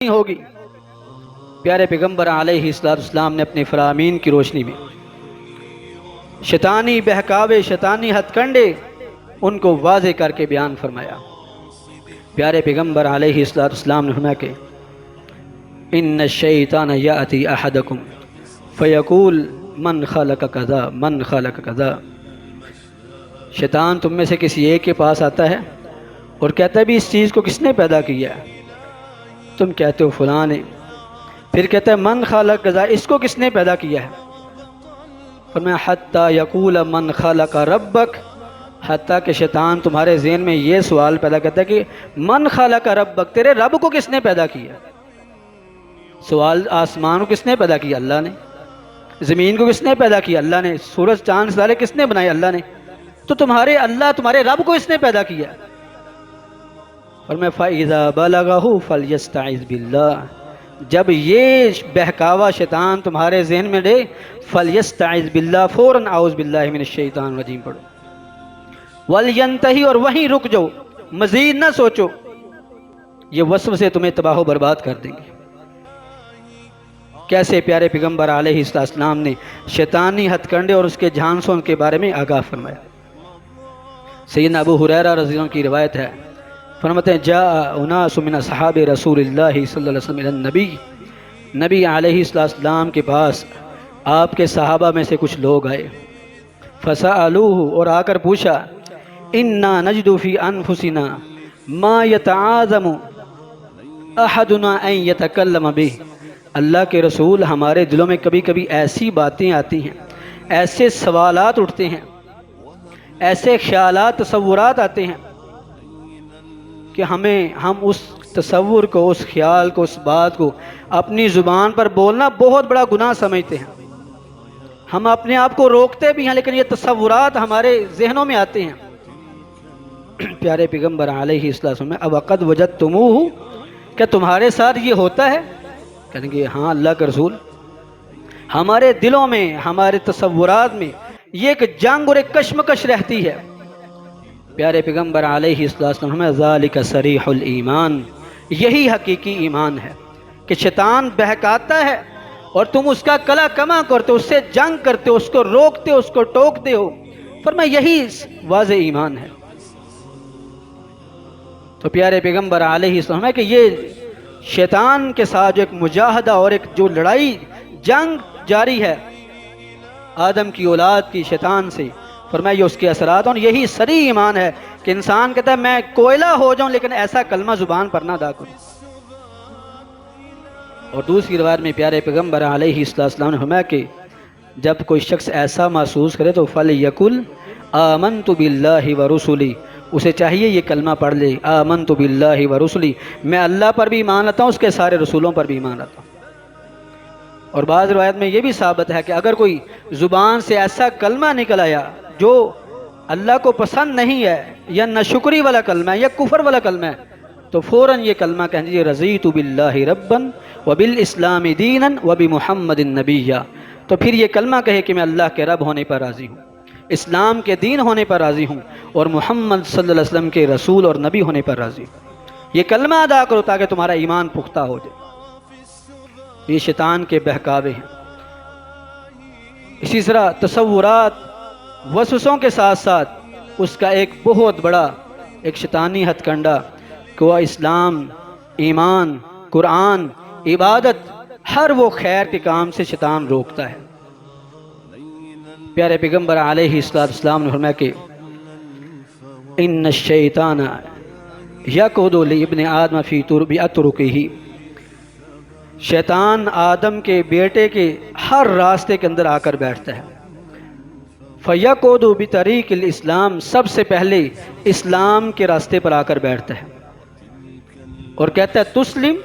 ہوگی۔ پیارے پیغمبر علیہ السلام نے اپنے فرامین کی روشنی میں شیطانی بہکاوے، شیطانی ہتھ کنڈے ان کو واضح کر کے بیان فرمایا۔ پیارے پیغمبر علیہ السلام نے فرمایا کہ ان الشیطان یاتی احدکم فیقول من خلق کذا من خلق کذا، شیطان تم میں سے کسی ایک کے پاس آتا ہے اور کہتا ہے بھی اس چیز کو کس نے پیدا کیا ہے؟ تم کہتے ہو فلاں نے، پھر کہتا ہے من خلق کذا، اس کو کس نے پیدا کیا ہے؟ فرمایا حتی یقول من خلق ربک، حتیٰ کہ شیطان تمہارے ذہن میں یہ سوال پیدا کرتا ہے کہ من خلق ربک، تیرے رب کو کس نے پیدا کیا؟ سوال آسمان کو کس نے پیدا کیا؟ اللہ نے۔ زمین کو کس نے پیدا کیا؟ اللہ نے۔ سورج چاند ستارے کس نے بنائے؟ اللہ نے۔ تو تمہارے اللہ، تمہارے رب کو اس نے پیدا کیا۔ اور میں فَإِذَا بَلَغَهُ فَلْيَسْتَعِذْ بِاللَّهِ، جب یہ بہکاوا شیطان تمہارے ذہن میں دے فَلْيَسْتَعِذْ بِاللَّهِ، فوراً اعوذ باللہ من الشیطان الرجیم پڑھو، وَلْيَنْتَهِ، اور وہیں رک جاؤ، مزید نہ سوچو، یہ وسوسے تمہیں تباہ و برباد کر دیں گے۔ کیسے پیارے پیغمبر علیہ السلام نے شیطانی ہتھ کنڈے اور اس کے جھانسوں کے بارے میں آگاہ فرمایا۔ سیدنا ابو ہریرہ رضی اللہ عنہ کی روایت ہے، فرماتے ہیں جاء اناس من اصحاب رسول اللہ صلی اللہ علیہ وسلم الی النبی، نبی علیہ السلام کے پاس آپ کے صحابہ میں سے کچھ لوگ آئے، فسألوہ، اور آ کر پوچھا انا نجد فی انفسنا ما یتعاظم احدنا ان یتکلم بہ، اللہ کے رسول ہمارے دلوں میں کبھی کبھی ایسی باتیں آتی ہیں، ایسے سوالات اٹھتے ہیں، ایسے خیالات، تصورات آتے ہیں کہ ہم اس تصور کو، اس خیال کو، اس بات کو اپنی زبان پر بولنا بہت بڑا گناہ سمجھتے ہیں۔ ہم اپنے آپ کو روکتے بھی ہیں، لیکن یہ تصورات ہمارے ذہنوں میں آتے ہیں۔ پیارے پیغمبر علیہ السلام میں اوقد وجدتموہ، کیا تمہارے ساتھ یہ ہوتا ہے؟ کہیں گے ہاں اللہ کے رسول، ہمارے دلوں میں، ہمارے تصورات میں یہ ایک جنگ اور ایک کشمکش رہتی ہے۔ پیارے پیغمبر علیہ السلام میں ذالک صریح الایمان، یہی حقیقی ایمان ہے کہ شیطان بہکاتا ہے اور تم اس کا کلا کما کرتے ہو، اس سے جنگ کرتے ہو، اس کو روکتے ہو، اس کو ٹوکتے ہو۔ فرمایا یہی واضح ایمان ہے۔ تو پیارے پیغمبر علیہ السلام ہے کہ یہ شیطان کے ساتھ جو ایک مجاہدہ اور ایک جو لڑائی جنگ جاری ہے آدم کی اولاد کی شیطان سے، فرمایا یہ اس کے اثرات، اور یہی صریح ایمان ہے کہ انسان کہتا ہے میں کوئلہ ہو جاؤں لیکن ایسا کلمہ زبان پر نہ ادا کروں۔ اور دوسری روایت میں پیارے پیغمبر علیہ السلام نے فرمایا کہ جب کوئی شخص ایسا محسوس کرے تو فَلْيَقُلْ آمَنْتُ بِاللَّهِ وَرُسُلِهِ، اسے چاہیے یہ کلمہ پڑھ لے، آمنت باللہ ورسلہ، میں اللہ پر بھی ایمان لاتا ہوں، اس کے سارے رسولوں پر بھی ایمان لاتا ہوں۔ اور بعض روایت میں یہ بھی ثابت ہے کہ اگر کوئی زبان سے ایسا کلمہ نکل آیا جو اللہ کو پسند نہیں ہے، یا ناشکری والا کلمہ ہے، یا کفر والا کلمہ ہے، تو فوراً یہ کلمہ کہہ دیجیے رضیت باللہ ربا وبالاسلام دینا وبمحمد نبیا، تو پھر یہ کلمہ کہے کہ میں اللہ کے رب ہونے پر راضی ہوں، اسلام کے دین ہونے پر راضی ہوں، اور محمد صلی اللہ علیہ وسلم کے رسول اور نبی ہونے پر راضی ہوں۔ یہ کلمہ ادا کرو تاکہ تمہارا ایمان پختہ ہو جائے۔ یہ شیطان کے بہکاوے ہیں۔ اسی طرح تصورات، وسوسوں کے ساتھ ساتھ اس کا ایک بہت بڑا ایک شیطانی ہتھ کنڈا کہ وہ اسلام، ایمان، قرآن، عبادت، ہر وہ خیر کے کام سے شیطان روکتا ہے۔ پیارے پیغمبر علیہ السلام نے فرمایا کہ ان الشیطان یقعد لابن آدم فی ترب اترکہ، شیطان آدم کے بیٹے کے ہر راستے کے اندر آ کر بیٹھتا ہے۔ فیقعد بطریق الاسلام، سب سے پہلے اسلام کے راستے پر آ کر بیٹھتا ہے اور کہتا ہے تسلم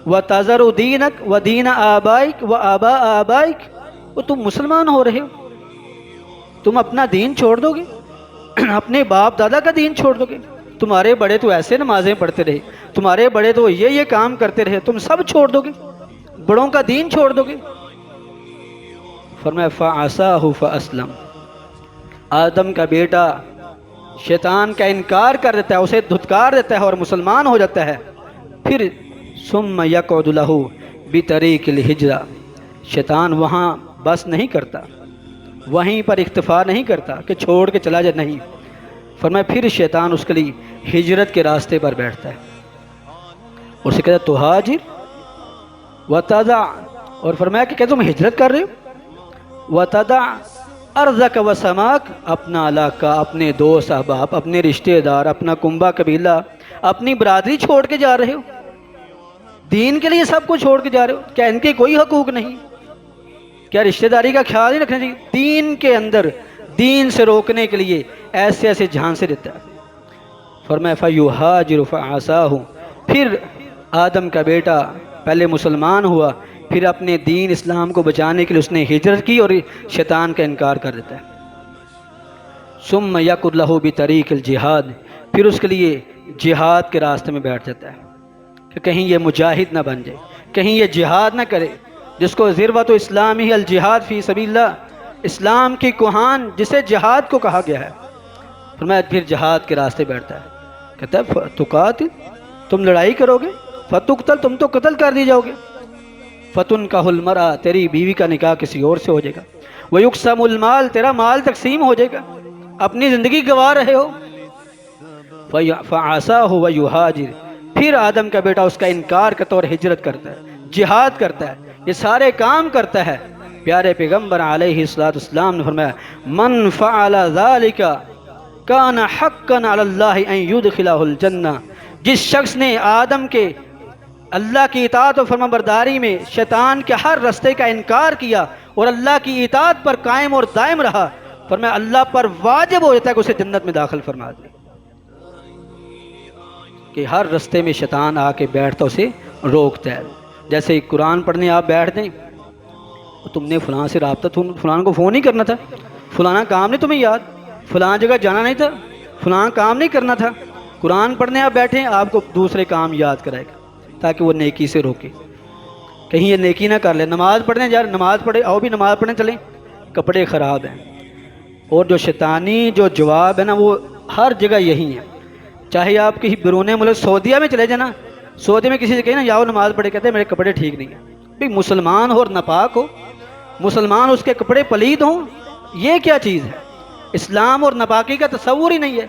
وتذر دینک ودین آبائک وآباء آبائک، وہ تم مسلمان ہو رہے ہو، تم اپنا دین چھوڑ دو گے، اپنے باپ دادا کا دین چھوڑ دو گے، تمہارے بڑے تو ایسے نمازیں پڑھتے رہے، تمہارے بڑے تو یہ کام کرتے رہے، تم سب چھوڑ دو گے، بڑوں کا دین چھوڑ دو گے۔ فرمایا فعصاہ فاسلم، آدم کا بیٹا شیطان کا انکار کر دیتا ہے، اسے دھتکار دیتا ہے اور مسلمان ہو جاتا ہے۔ پھر ثم یقعد لہ بطریق الہجرہ، شیطان وہاں بس نہیں کرتا، وہیں پر اکتفا نہیں کرتا کہ چھوڑ کے چلا جائے، نہیں، فرمایا پھر شیطان اس کے لیے ہجرت کے راستے پر بیٹھتا ہے، اور اسے کہتا ہے تہاجر وتدع، اور فرمایا کہ تم ہجرت کر رہے ہو، وتدع ارضک وسماک، اپنا علاقہ، اپنے دوست احباب، اپنے رشتہ دار، اپنا کنبہ قبیلہ، اپنی برادری چھوڑ کے جا رہے ہو، دین کے لیے سب کو چھوڑ کے جا رہے ہو، کیا ان کے کوئی حقوق نہیں؟ کیا رشتہ داری کا خیال نہیں رکھنا چاہیے؟ دین کے اندر دین سے روکنے کے لیے ایسے ایسے جھانسے دیتا ہے۔ فرمایا فَيُهَاجِرُ فَعَصَاهُ، پھر آدم کا بیٹا پہلے مسلمان ہوا، پھر اپنے دین اسلام کو بچانے کے لیے اس نے ہجرت کی اور شیطان کا انکار کر دیتا ہے۔ ثُمَّ يَقُدْ لَهُ بِطَرِيقِ الْجِهَادِ، پھر اس کے لیے جہاد کے راستے میں بیٹھ جاتا ہے کہ کہیں یہ مجاہد نہ بن جائے، کہیں یہ جہاد نہ کرے، جس کو ذروۃ اسلام ہی الجہاد فی سبیل اللہ، اسلام کی کوہان جسے جہاد کو کہا گیا ہے۔ فرمایا پھر جہاد کے راستے بیٹھتا ہے، کہتا ہے تقاتل، تم لڑائی کرو گے، فتقتل، تم تو قتل کر دی جاؤ گے، فتنکح المرأة، تیری بیوی کا نکاح کسی اور سے ہو جائے گا، ویقسم المال، تیرا مال تقسیم ہو جائے گا، اپنی زندگی گنوا رہے ہو۔ فعصاہ ویہاجر، پھر آدم کا بیٹا اس کا انکار کرتا اور ہجرت کرتا ہے، جہاد کرتا ہے، یہ سارے کام کرتا ہے۔ پیارے پیغمبر علیہ السلام نے فرمایا من فعل ذلک کان حقا علی اللہ ان یدخلہ الجنہ، جس شخص نے آدم کے اللہ کی اطاعت و فرما برداری میں شیطان کے ہر رستے کا انکار کیا اور اللہ کی اطاعت پر قائم اور دائم رہا، فرمایا اللہ پر واجب ہو جاتا ہے کہ اسے جنت میں داخل فرما دے، کہ ہر رستے میں شیطان آ کے بیٹھتا اسے روکتا ہے۔ جیسے قرآن پڑھنے آپ بیٹھ دیں، تم نے فلاں سے رابطہ، تم فلاں کو فون نہیں کرنا تھا، فلانا کام نہیں تمہیں یاد، فلاں جگہ جانا نہیں تھا، فلاں کام نہیں کرنا تھا، قرآن پڑھنے آپ بیٹھیں آپ کو دوسرے کام یاد کرائے گا تاکہ وہ نیکی سے روکے، کہیں یہ نیکی نہ کر لے۔ نماز پڑھنے جا رہے، نماز پڑھے آؤ بھی نماز پڑھنے چلیں، کپڑے خراب ہیں، اور جو شیطانی جو جواب ہے نا وہ ہر جگہ یہی ہے، چاہے آپ کسی بیرون ملک سعودیہ میں چلے جانا، سعودیہ میں کسی سے کہیں نا جاؤ نماز پڑھے، کہتے ہیں میرے کپڑے ٹھیک نہیں ہیں۔ بھئی مسلمان ہو اور ناپاک ہو، مسلمان اس کے کپڑے پلید ہوں، یہ کیا چیز ہے؟ اسلام اور ناپاکی کا تصور ہی نہیں ہے،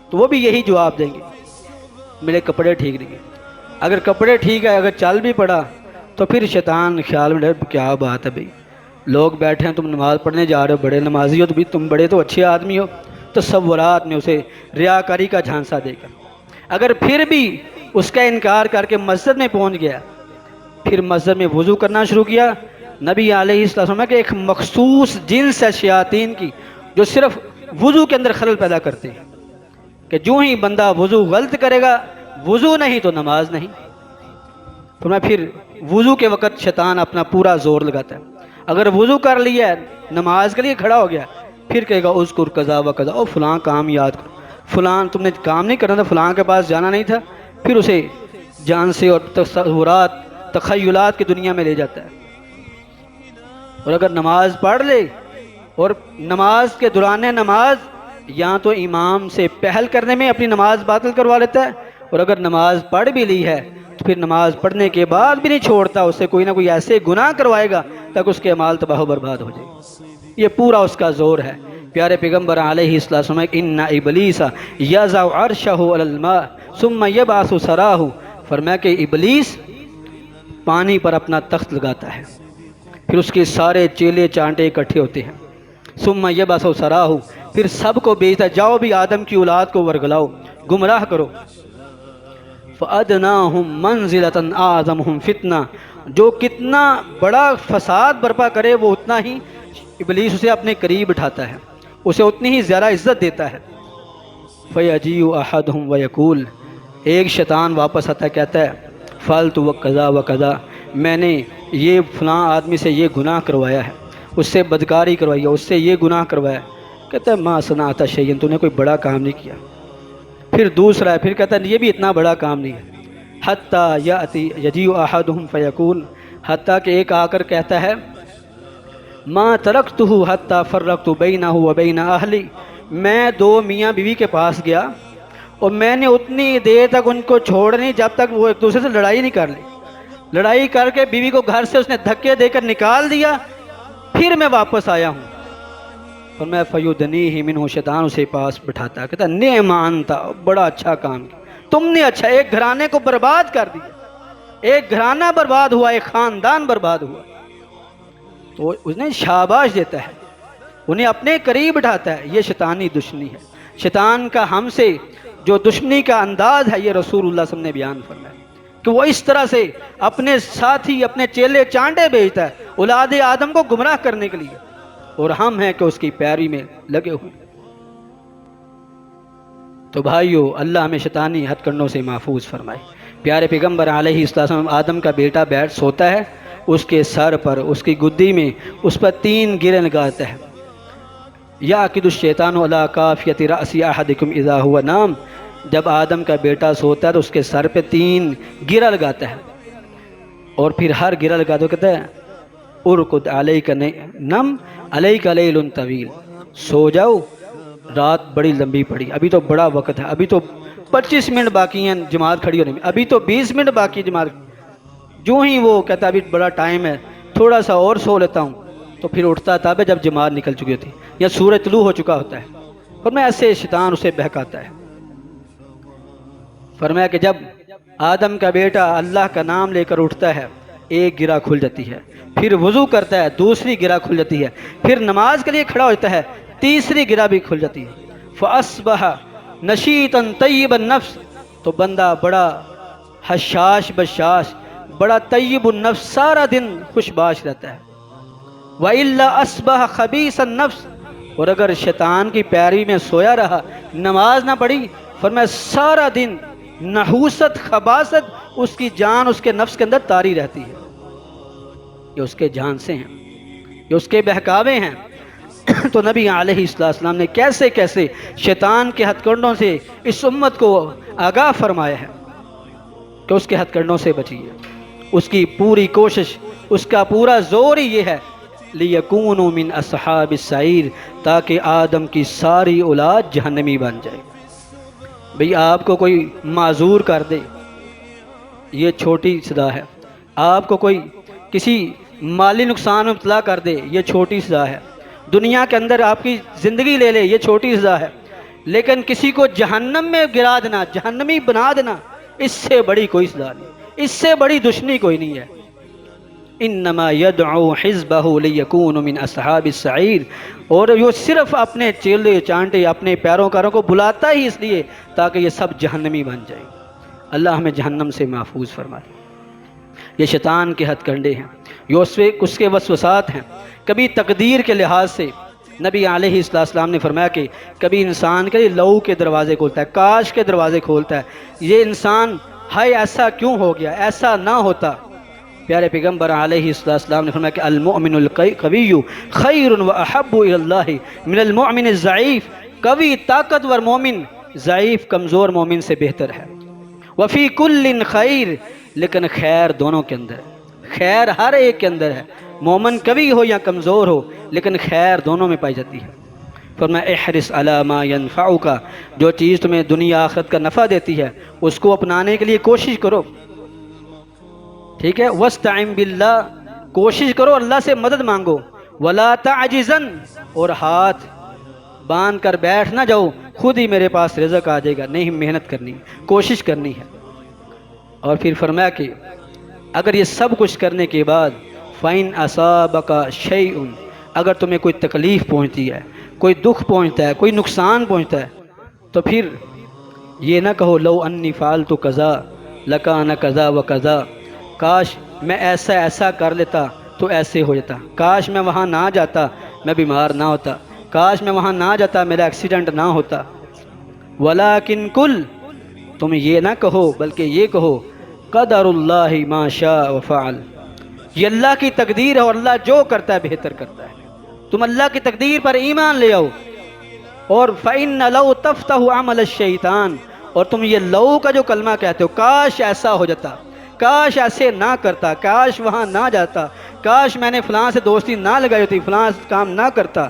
تو وہ بھی یہی جواب دیں گے میرے کپڑے ٹھیک نہیں ہیں۔ اگر کپڑے ٹھیک ہے، اگر چل بھی پڑا تو پھر شیطان خیال میں ڈر کیا بات ہے بھئی، لوگ بیٹھے ہیں تم نماز پڑھنے جا رہے ہو، بڑے نمازی ہو تو بھی تم بڑے تو اچھے آدمی ہو، تصورات میں اسے ریاکاری کا جھانسا دے کر، اگر پھر بھی اس کا انکار کر کے مسجد میں پہنچ گیا، پھر مسجد میں وضو کرنا شروع کیا، نبی علیہ السلام کہ ایک مخصوص جنس ہے شیاطین کی جو صرف وضو کے اندر خلل پیدا کرتے ہیں، کہ جو ہی بندہ وضو غلط کرے گا، وضو نہیں تو نماز نہیں، تو میں پھر وضو کے وقت شیطان اپنا پورا زور لگاتا ہے، اگر وضو کر لیا ہے نماز کے لیے کھڑا ہو گیا، پھر کہے گا اذکر قضا و قضا، او فلاں کام یاد کرو، فلاں تم نے کام نہیں کرنا تھا، فلاں کے پاس جانا نہیں تھا، پھر اسے جان سے اور تصورات تخیلات کی دنیا میں لے جاتا ہے۔ اور اگر نماز پڑھ لے اور نماز کے دوران نماز یا تو امام سے پہل کرنے میں اپنی نماز باطل کروا لیتا ہے، اور اگر نماز پڑھ بھی لی ہے تو پھر نماز پڑھنے کے بعد بھی نہیں چھوڑتا، اس سے کوئی نہ کوئی ایسے گناہ کروائے گا تاکہ اس کے اعمال تباہ و برباد ہو جائے، یہ پورا اس کا زور ہے۔ پیارے پیغمبر علیہ السلام ان ابلیس یضع عرشہ علی الماء ثم یبعث سراہ، فرمایا کہ ابلیس پانی پر اپنا تخت لگاتا ہے، پھر اس کے سارے چیلے چانٹے اکٹھے ہوتے ہیں، ثم یبعث سراہ، پھر سب کو بھیجتا ہے جاؤ بھی آدم کی اولاد کو ورگلاؤ، گمراہ کرو، فَأَدْنَاهُمْ مَنْزِلَةً أَعْظَمُهُمْ فِتْنَةً، جو کتنا بڑا فساد برپا کرے وہ اتنا ہی ابلیس اسے اپنے قریب اٹھاتا ہے، اسے اتنی ہی زیادہ عزت دیتا ہے۔ فَيَجِيءُ أَحَدُهُمْ وَيَقُولُ، ایک شیطان واپس آتا ہے کہتا ہے فَعَلْتُ وَكَذَا وَكَذَا، میں نے یہ فلاں آدمی سے یہ گناہ کروایا ہے، اس سے بدکاری کروائی ہے، اس سے یہ گناہ کروایا ہے، کہتا ہے مَا صَنَعْتَ شَيْئًا، تو نے کوئی بڑا کام نہیں کیا، پھر دوسرا ہے، پھر کہتا ہے یہ بھی اتنا بڑا کام نہیں ہے، حتیٰ یأتی یجیء احدہم فیقول، حتیٰ کہ ایک آ کر کہتا ہے ما ترکتہ حتیٰ فرقت بینہ وبین اہلی، میں دو میاں بیوی کے پاس گیا اور میں نے اتنی دیر تک ان کو چھوڑنی جب تک وہ ایک دوسرے سے لڑائی نہیں کر لی. لڑائی کر کے بیوی کو گھر سے اس نے دھکے دے کر نکال دیا، پھر میں واپس آیا ہوں. اور میں فیودنیہ منہ، شیطان اسے پاس بٹھاتا، کہتا نعم انت، بڑا اچھا کام کیا تم نے، اچھا ایک گھرانے کو برباد کر دیا، ایک گھرانہ برباد ہوا، ایک خاندان برباد ہوا. تو اس نے شاباش دیتا ہے، انہیں اپنے قریب بٹھاتا ہے. یہ شیطانی دشمنی ہے. شیطان کا ہم سے جو دشمنی کا انداز ہے، یہ رسول اللہ صلی اللہ علیہ وسلم نے بیان فرمایا کہ وہ اس طرح سے اپنے ساتھی، اپنے چیلے چانٹے بھیجتا ہے اولاد آدم کو گمراہ کرنے کے لیے، اور ہم ہیں کہ اس کی پیروی میں لگے ہوئے. تو بھائیو، اللہ ہمیں شیطانی ہتھ کنڈوں سے محفوظ فرمائے. پیارے پیغمبر علیہ السلام، آدم کا بیٹا بیٹھ سوتا ہے، اس کے سر پر، اس کی گدی میں اس پر 3 گریں لگاتا ہے. یعقد الشیطان علی کافیۃ رأس احدکم اذا هو نام، جب آدم کا بیٹا سوتا ہے تو اس کے سر پہ 3 گرہ لگاتا ہے، اور پھر ہر گرہ لگا تو کہتا ہے ارقد علیک نم علیک لیل طویل، سو جاؤ، رات بڑی لمبی پڑی، ابھی تو بڑا وقت ہے، ابھی تو 25 منٹ باقی ہیں جماعت کھڑی ہونے میں، ابھی تو 20 منٹ باقی جماعت. جو ہی وہ کہتا ابھی بڑا ٹائم ہے، تھوڑا سا اور سو لیتا ہوں، تو پھر اٹھتا تھا جب جماعت نکل چکی ہوتی یا سورج طلوع ہو چکا ہوتا ہے. فرمایا ایسے شیطان اسے بہکاتا ہے. فرمایا کہ جب آدم کا بیٹا اللہ کا نام لے کر اٹھتا ہے، ایک گرہ کھل جاتی ہے، پھر وضو کرتا ہے، دوسری گرہ کھل جاتی ہے، پھر نماز کے لیے کھڑا ہوتا ہے، تیسری گرہ بھی کھل جاتی ہے. فَأَصْبَحَ نَشِيطًا طَيِّبَ النَّفْسِ، تو بندہ بڑا حشاش بشاش، بڑا طیب النفس، سارا دن خوش باش رہتا ہے. وَإِلَّا أَصْبَحَ خَبِيثَ النَّفْسِ، اور اگر شیطان کی پیروی میں سویا رہا، نماز نہ پڑھی، فرمایا سارا دن نحوست، خباثت اس کی جان، اس کے نفس کے اندر طاری رہتی ہے. یہ اس کے جان سے ہیں، یہ اس کے بہکاوے ہیں. تو نبی علیہ السلام نے کیسے کیسے شیطان کے ہتھ کنڈوں سے اس امت کو آگاہ فرمایا ہے کہ اس کے ہتھ کنڈوں سے بچیے. اس کی پوری کوشش، اس کا پورا زور ہی یہ ہے لِيَكُونُوا مِنْ أَصْحَابِ السَّعِيرِ، تاکہ آدم کی ساری اولاد جہنمی بن جائے. بھئی آپ کو کوئی معذور کر دے، یہ چھوٹی سزا ہے. آپ کو کوئی کسی مالی نقصان میں مبتلا کر دے، یہ چھوٹی سزا ہے. دنیا کے اندر آپ کی زندگی لے لے، یہ چھوٹی سزا ہے. لیکن کسی کو جہنم میں گرا دینا، جہنمی بنا دینا، اس سے بڑی کوئی سزا نہیں، اس سے بڑی دشمنی کوئی نہیں ہے. انما یدعو حزبہ لیکون من اصحاب السعیر، اور وہ صرف اپنے چیلے چانٹے، اپنے پیروکاروں کو بلاتا ہی اس لیے تاکہ یہ سب جہنمی بن جائیں. اللہ ہمیں جہنم سے محفوظ فرمائے. یہ شیطان کے ہتھ کنڈے ہیں، یہ اس کے وسوسات ہیں. کبھی تقدیر کے لحاظ سے نبی علیہ السلام نے فرمایا کہ کبھی انسان کے لیے لو کے دروازے کھولتا ہے، کاش کے دروازے کھولتا ہے. یہ انسان ہائے ایسا کیوں ہو گیا، ایسا نہ ہوتا. پیارے پیغمبر علیہ السلام نے فرمایا کہ المؤمن القوی خیر و احب الی اللہ من المؤمن الضعیف، قوی طاقتور مومن ضعیف کمزور مومن سے بہتر ہے. وفی کل خیر، لیکن خیر دونوں کے اندر ہے، خیر ہر ایک کے اندر ہے. مومن قوی ہو یا کمزور ہو، لیکن خیر دونوں میں پائی جاتی ہے. فرمایا احرص علی ما ینفعک، جو چیز تمہیں دنیا آخرت کا نفع دیتی ہے اس کو اپنانے کے لیے کوشش کرو. ٹھیک ہے، وَاسْتَعِن بِاللَّهِ، کوشش کرو، اللہ سے مدد مانگو. وَلَا تَعْجِزَن، اور ہاتھ باندھ کر بیٹھ نہ جاؤ خود ہی میرے پاس رزق آ جائے گا، نہیں، محنت کرنی، کوشش کرنی ہے. اور پھر فرمایا کہ اگر یہ سب کچھ کرنے کے بعد فَإِنْ أَصَابَكَ شَيْءٌ، اگر تمہیں کوئی تکلیف پہنچتی ہے، کوئی دکھ پہنچتا ہے، کوئی نقصان پہنچتا ہے، تو پھر یہ نہ کہو لو انی فعلت کذا لکان کذا و کذا، کاش میں ایسا ایسا کر لیتا تو ایسے ہو جاتا، کاش میں وہاں نہ جاتا میں بیمار نہ ہوتا، کاش میں وہاں نہ جاتا میرا ایکسیڈنٹ نہ ہوتا. ولیکن کل، تم یہ نہ کہو بلکہ یہ کہو قدر اللہ ما شاء وفعل، یہ اللہ کی تقدیر ہے اور اللہ جو کرتا ہے بہتر کرتا ہے. تم اللہ کی تقدیر پر ایمان لے آؤ. اور فَإِنَّ لَوْ تَفْتَحُ عَمَلَ الشَّيْطَانِ، اور تم یہ لو کا جو کلمہ کہتے ہو، کاش ایسا ہو جاتا، کاش ایسے نہ کرتا، کاش وہاں نہ جاتا، کاش میں نے فلاں سے دوستی نہ لگائی ہوتی، فلاں کام نہ کرتا.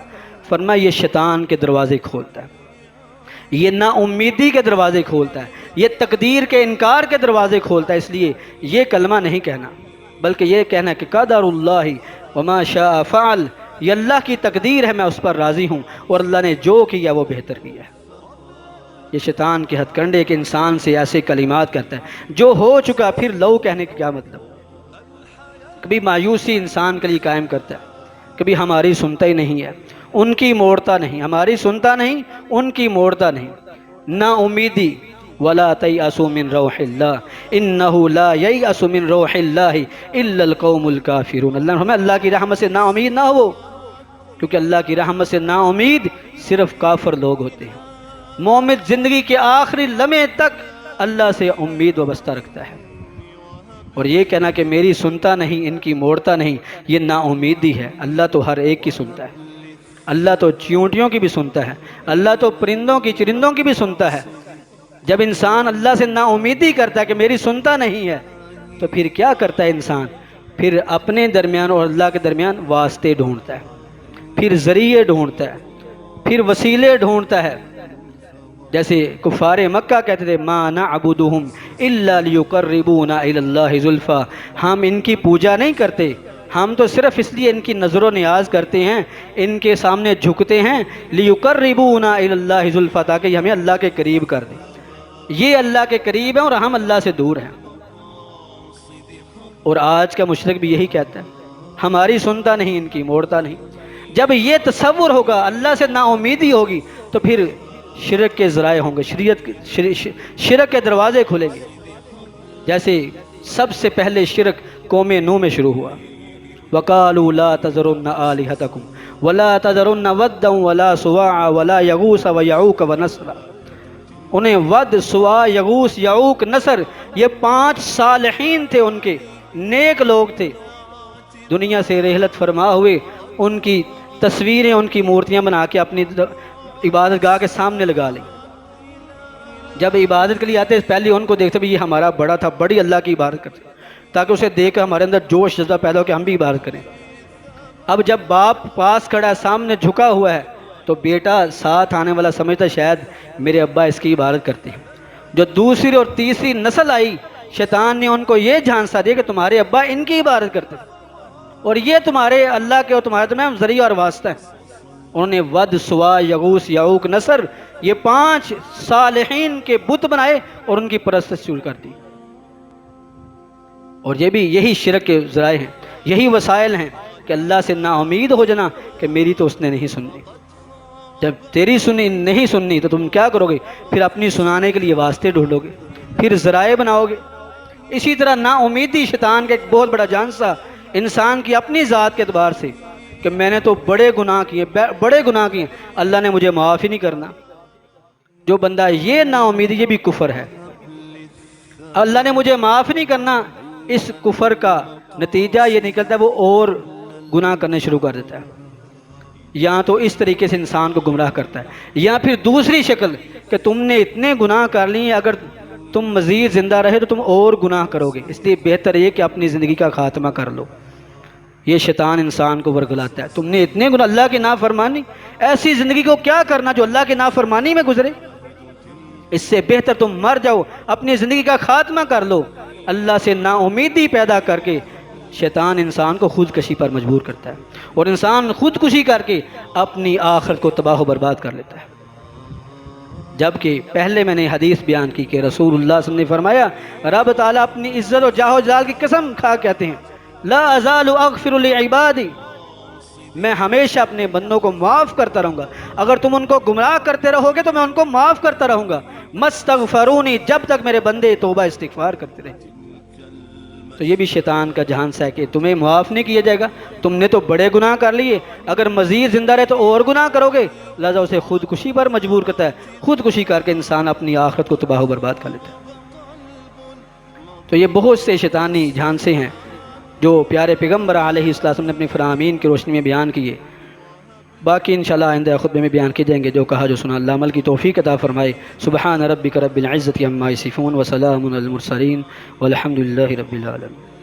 فرمایا یہ شیطان کے دروازے کھولتا ہے. یہ نا امیدی کے دروازے کھولتا ہے، یہ تقدیر کے انکار کے دروازے کھولتا ہے۔ اس لیے یہ کلمہ نہیں کہنا، بلکہ یہ کہنا کہ قدر اللہ وما شاء فعل، یہ اللہ کی تقدیر ہے، میں اس پر راضی ہوں، اور اللہ نے جو کیا وہ بہتر کیا ہے۔ یہ شیطان کے ہتھ کنڈے کے انسان سے ایسے کلمات کرتا ہے جو ہو چکا، پھر لو کہنے کا کیا مطلب؟ کبھی مایوسی انسان کے لیے قائم کرتا ہے، کبھی ہماری سنتا ہی نہیں ہے، ان کی موڑتا نہیں، ہماری سنتا نہیں، ان کی موڑتا نہیں۔ نا امیدی ولا تیأسوا من روح اللہ انہ لا ییأس من روح اللہ الا القوم الکافرون۔ اللہ کی رحمت سے نا امید نہ ہو، کیونکہ اللہ کی رحمت سے نا امید صرف کافر لوگ ہوتے ہیں۔ مومن زندگی کے آخری لمحے تک اللہ سے امید وابستہ رکھتا ہے، اور یہ کہنا کہ میری سنتا نہیں، ان کی موڑتا نہیں، یہ نا امیدی ہے۔ اللہ تو ہر ایک کی سنتا ہے، اللہ تو چیونٹیوں کی بھی سنتا ہے، اللہ تو پرندوں کی، چرندوں کی بھی سنتا ہے۔ جب انسان اللہ سے نا امیدی کرتا ہے کہ میری سنتا نہیں ہے، تو پھر کیا کرتا ہے انسان؟ پھر اپنے درمیان اور اللہ کے درمیان واسطے ڈھونڈتا ہے، پھر ذریعے ڈھونڈتا ہے، پھر وسیلے ڈھونڈتا ہے۔ جیسے کفار مکہ کہتے تھے ما نعبدہم الا لیقربونا الی اللہ زلفیٰ، ہم ان کی پوجا نہیں کرتے، ہم تو صرف اس لیے ان کی نظر و نیاز کرتے ہیں، ان کے سامنے جھکتے ہیں، لیقربونا الی اللہ زلفیٰ، تاکہ یہ ہمیں اللہ کے قریب کر دیں۔ یہ اللہ کے قریب ہیں اور ہم اللہ سے دور ہیں۔ اور آج کا مشرک بھی یہی کہتا ہے، ہماری سنتا نہیں، ان کی موڑتا نہیں۔ جب یہ تصور ہوگا، اللہ سے نا امیدی ہوگی، تو پھر شرک کے ذرائع ہوں گے، شرک کے دروازے کھلیں گے۔ جیسے سب سے پہلے شرک قوم نوح میں شروع ہوا، وَقَالُوا لَا تَذَرُنَّ آلِهَتَكُمْ وَلَا تَذَرُنَّ وَدًّا وَلَا سُوَاعًا وَلَا يَغُوثَ وَيَعُوقَ وَنَسْرًا۔ انہیں ود، سوا، یغوث، یعوق، نصر، یہ 5 صالحین تھے، ان کے نیک لوگ تھے، دنیا سے رحلت فرما ہوئے، ان کی تصویریں، ان کی مورتیاں بنا کے اپنی عبادت گاہ کے سامنے لگا لیں۔ جب عبادت کے لیے آتے پہلے ان کو دیکھتے بھی یہ ہمارا بڑا تھا، بڑی اللہ کی عبادت کرتے، تاکہ اسے دیکھ کر ہمارے اندر جوش جذبہ پیدا ہو کہ ہم بھی عبادت کریں۔ اب جب باپ پاس کھڑا ہے، سامنے جھکا ہوا ہے، تو بیٹا ساتھ آنے والا سمجھتا شاید میرے ابا اس کی عبادت کرتے ہیں۔ جو دوسری اور تیسری نسل آئی، شیطان نے ان کو یہ جھانسا دیا کہ تمہارے ابا ان کی عبادت کرتے ہیں، اور یہ تمہارے اللہ کے اور تمہارے درمیان ذریعہ اور واسطہ ہے۔ انہوں نے ود، سوا، یغوث، یعوق، نصر، یہ 5 صالحین کے بت بنائے اور ان کی پرستش شروع کر دی۔ اور یہ بھی یہی شرک کے ذرائع ہیں، یہی وسائل ہیں کہ اللہ سے نا امید ہو جانا کہ میری تو اس نے نہیں سننی۔ جب تیری سنی نہیں سننی تو تم کیا کرو گے؟ پھر اپنی سنانے کے لیے واسطے ڈھونڈو گے، پھر ذرائع بناؤ گے۔ اسی طرح نا امیدی شیطان کا ایک بہت بڑا جانسا انسان کی اپنی ذات کے اعتبار سے کہ میں نے تو بڑے گناہ کیے، اللہ نے مجھے معاف ہی نہیں کرنا۔ جو بندہ یہ نا امیدی، یہ بھی کفر ہے، اللہ نے مجھے معاف نہیں کرنا، اس کفر کا نتیجہ یہ نکلتا ہے وہ اور گناہ کرنے شروع کر دیتا ہے، یا تو اس طریقے سے انسان کو گمراہ کرتا ہے، یا پھر دوسری شکل کہ تم نے اتنے گناہ کر لیے، اگر تم مزید زندہ رہے تو تم اور گناہ کرو گے، اس لیے بہتر یہ کہ اپنی زندگی کا خاتمہ کر لو۔ یہ شیطان انسان کو ورگلاتا ہے، تم نے اتنے گناہ، اللہ کی نافرمانی، ایسی زندگی کو کیا کرنا جو اللہ کی نافرمانی میں گزرے؟ اس سے بہتر تم مر جاؤ، اپنی زندگی کا خاتمہ کر لو۔ اللہ سے نا امیدی پیدا کر کے شیطان انسان کو خودکشی پر مجبور کرتا ہے، اور انسان خودکشی کر کے اپنی آخرت کو تباہ و برباد کر لیتا ہے۔ جبکہ پہلے میں نے حدیث بیان کی کہ رسول اللہ صلی اللہ علیہ وسلم نے فرمایا، رب تعالیٰ اپنی عزت و جاہ و جلال کی قسم کھا کہتے ہیں، لا ازال اغفر لعبادی، میں ہمیشہ اپنے بندوں کو معاف کرتا رہوں گا، اگر تم ان کو گمراہ کرتے رہو گے تو میں ان کو معاف کرتا رہوں گا، مستغفرونی، جب تک میرے بندے توبہ استغفار کرتے رہیں۔ تو یہ بھی شیطان کا جھانسا ہے کہ تمہیں معاف نہیں کیا جائے گا، تم نے تو بڑے گناہ کر لیے، اگر مزید زندہ رہے تو اور گناہ کرو گے، لہذا اسے خودکشی پر مجبور کرتا ہے، خودکشی کر کے انسان اپنی آخرت کو تباہ و برباد کر لیتا ہے۔ تو یہ بہت سے شیطانی جھانسے ہیں جو پیارے پیغمبر علیہ السلام نے اپنی فرامین کی روشنی میں بیان کیے۔ باقی انشاءاللہ آئندہ خطبے میں بیان کیے جائیں گے، جو کہا جو سنا، اللہ عمل کی توفیق عطا فرمائے۔ سبحان ربک رب العزت عما یصفون وسلام علی المرسلین والحمد للہ رب العالمین۔